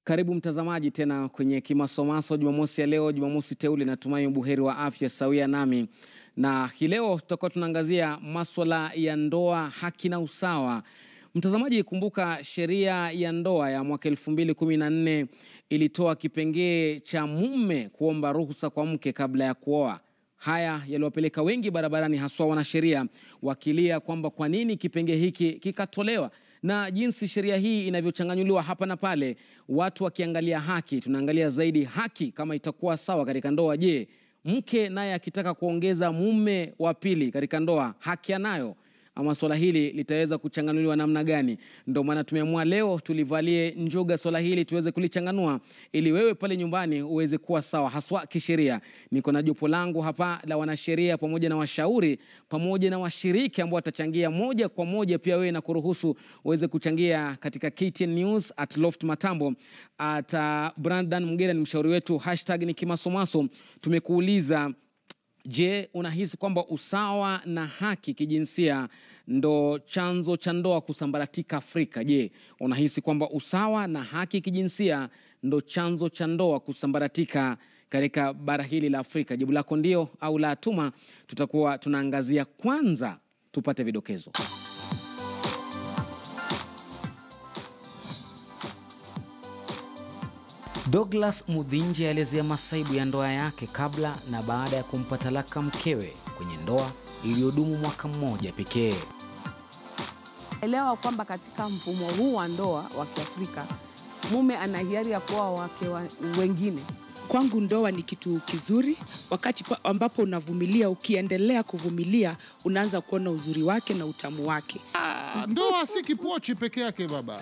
Karibu mtazamaji tena kwenye Kimasomaso Jumamosi ya leo, Jumamosi teule, natumai buheri wa afya sawia nami. Na hii leo tutakuwa tunaangazia masuala ya ndoa, haki na usawa. Mtazamaji, kumbuka sheria ya ndoa ya mwaka 2014 ilitoa kipengee cha mume kuomba ruhusa kwa mke kabla ya kuoa. Haya yaliwapeleka wengi barabarani, haswa wanasheria wakilia kwamba kwa nini kipengee hiki kikatolewa, na jinsi sheria hii inavyochanganyuliwa hapa na pale. Watu wakiangalia haki, tunaangalia zaidi haki kama itakuwa sawa katika ndoa. Je, mke naye akitaka kuongeza mume wa pili katika ndoa, haki anayo? Ama swala hili litaweza kuchanganuliwa namna gani? Ndio maana tumeamua leo tulivalie njoga swala hili tuweze kulichanganua, ili wewe pale nyumbani uweze kuwa sawa haswa kisheria. Niko na jopo langu hapa la wanasheria pamoja na washauri pamoja na washiriki ambao watachangia moja kwa moja. Pia wewe na kuruhusu uweze kuchangia katika KTN News @LoftMatambo, Brandon Mgera ni mshauri wetu, #ni Kimasomaso. Tumekuuliza, je, unahisi kwamba usawa na haki kijinsia ndo chanzo cha ndoa kusambaratika Afrika? Je, unahisi kwamba usawa na haki kijinsia ndo chanzo cha ndoa kusambaratika katika bara hili la Afrika? Jibu lako ndio au la, tuma. Tutakuwa tunaangazia. Kwanza tupate vidokezo. Douglas Mudhinji aelezea masaibu ya ndoa yake kabla na baada ya kumpa talaka mkewe kwenye ndoa iliyodumu mwaka mmoja pekee. Elewa kwamba katika mfumo huu wa ndoa wa Kiafrika, mume ana hiari ya kuoa wake wengine. Kwangu ndoa ni kitu kizuri, wakati ambapo unavumilia, ukiendelea kuvumilia, unaanza kuona uzuri wake na utamu wake. Ndoa si kipochi peke yake baba.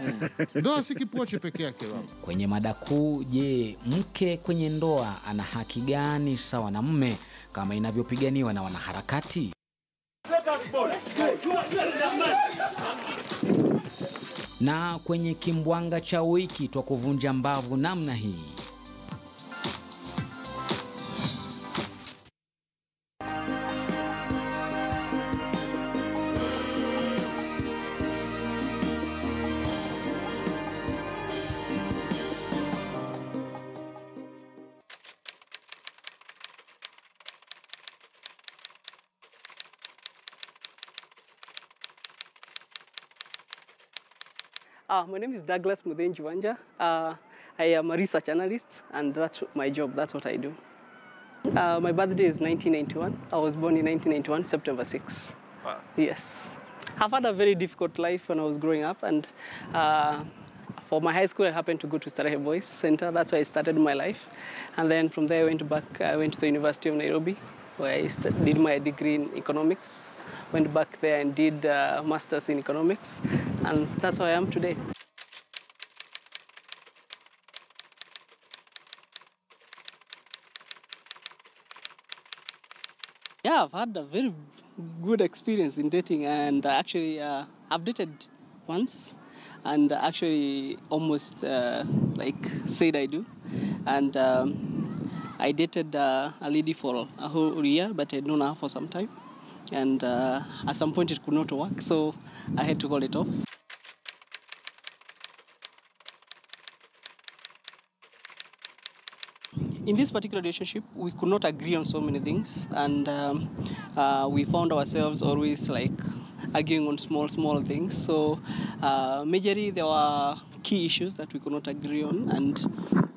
Ndoa si kipochi peke yake baba. Kwenye mada kuu, je, mke kwenye ndoa ana haki gani sawa na mume kama inavyopiganiwa na wanaharakati? Na kwenye kimbwanga cha wiki twa kuvunja mbavu namna hii. My name is Douglas Mudhinji. I am a research analyst, and that's my job. That's what I do. My birthday is 1991. I was born in 1991, September 6. Wow. Yes. I've had a very difficult life when I was growing up, and for my high school, I happened to go to Starehe Boys Center. That's where I started my life. And then from there, I went to the University of Nairobi, where I did my degree in economics. Went back there and did a master's in economics, and that's who I am today. Yeah, I've had a very good experience in dating, and actually I've dated once, and actually almost said I do. And I dated a lady for a whole year, but I'd known her for some time. And at some point it could not work, so I had to call it off. In this particular relationship, we could not agree on so many things, and we found ourselves always arguing on small things. So majorly there were key issues that we could not agree on, and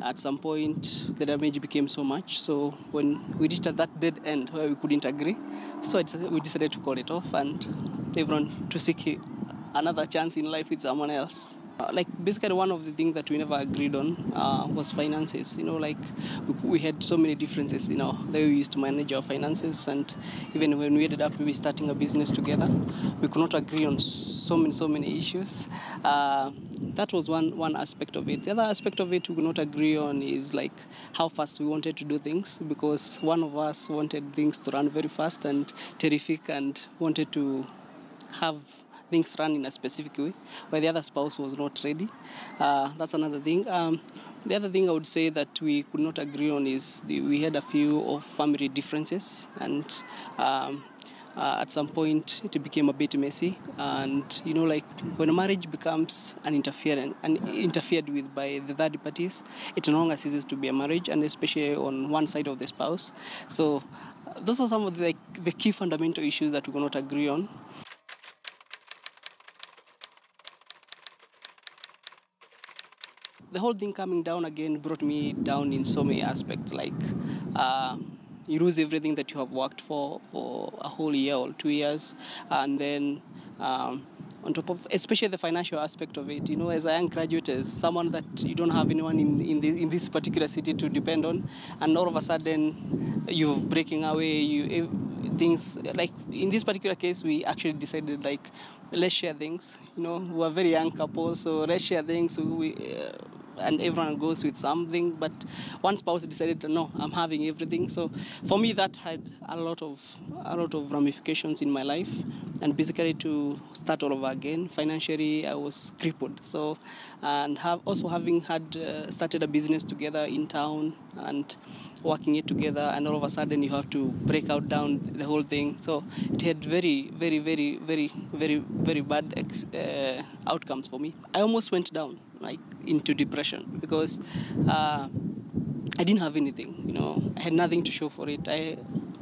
at some point the damage became so much. So when we reached at that dead end where we couldn't agree, so we decided to call it off and everyone to seek another chance in life with someone else. Basically one of the things that we never agreed on was finances. We had so many differences, the way we used to manage our finances, and even when we ended up maybe starting a business together, we could not agree on so many issues. That was one aspect of it. The other aspect of it we could not agree on is how fast we wanted to do things, because one of us wanted things to run very fast and terrific, and wanted to have things run in a specific way, where the other spouse was not ready. That's another thing. The other thing I would say that we could not agree on is we had a few of family differences, and at some point it became a bit messy, and like when a marriage becomes interfered with by the third parties, it no longer ceases to be a marriage, and especially on one side of the spouse. So those are some of the key fundamental issues that we cannot agree on. The whole thing coming down again brought me down in so many aspects, like you lose everything that you have worked for a whole year or 2 years, and then on top of especially the financial aspect of it, as a young graduate, as someone that you don't have anyone in this particular city to depend on, and all of a sudden you're breaking away, things like in this particular case we actually decided like let's share things, we're a very young couple, so let's share things. And everyone goes with something, but one spouse decided to no, I'm having everything. So for me, that had a lot of ramifications in my life, and basically to start all over again financially, I was crippled. So, and having had started a business together in town and working it together, and all of a sudden you have to break out down the whole thing. So it had very, very, very, very, very, very bad outcomes for me. I almost went down, like into depression, because I didn't have anything. I had nothing to show for it.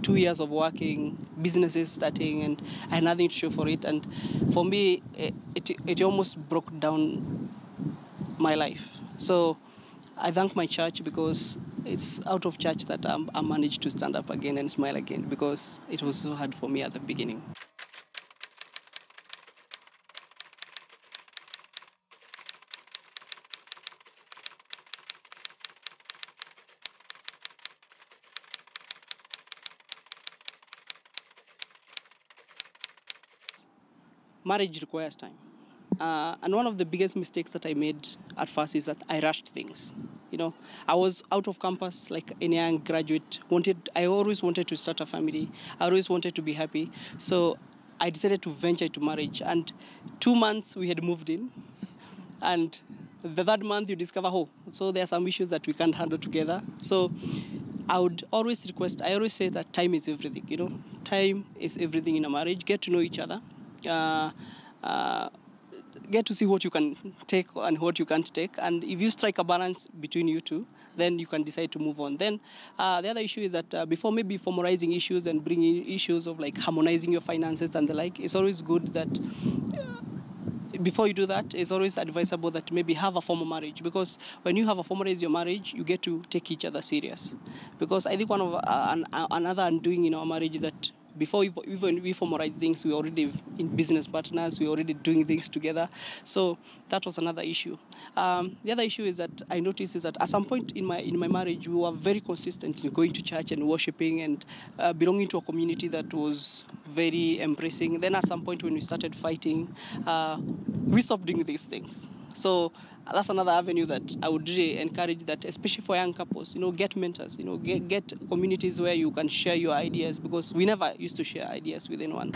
2 years of working, businesses starting, and I had nothing to show for it. And for me, it almost broke down my life. So I thank my church, because it's out of church that I managed to stand up again and smile again, because it was so hard for me at the beginning. Marriage requires time. And one of the biggest mistakes that I made at first is that I rushed things. I was out of campus like any young graduate. I always wanted to start a family. I always wanted to be happy. So I decided to venture into marriage. And 2 months we had moved in. And the third month you discover, so there are some issues that we can't handle together. So I always say that time is everything. Time is everything in a marriage. Get to know each other. Get to see what you can take and what you can't take. And if you strike a balance between you two, then you can decide to move on. Then the other issue is that before maybe formalizing issues and bringing issues of like harmonizing your finances and the like, it's always good that before you do that, it's always advisable that maybe have a formal marriage, because when you have a formalized your marriage, you get to take each other serious. Because I think one of another undoing in our marriage is that before even we formalize things, we already in business partners, we already doing things together. So that was another issue. The other issue is that I noticed is that at some point in my marriage, we were very consistent in going to church and worshiping and belonging to a community that was very embracing. Then at some point when we started fighting, we stopped doing these things. So that's another avenue that I would really encourage, that especially for young couples, get mentors, get communities where you can share your ideas, because we never used to share ideas with anyone.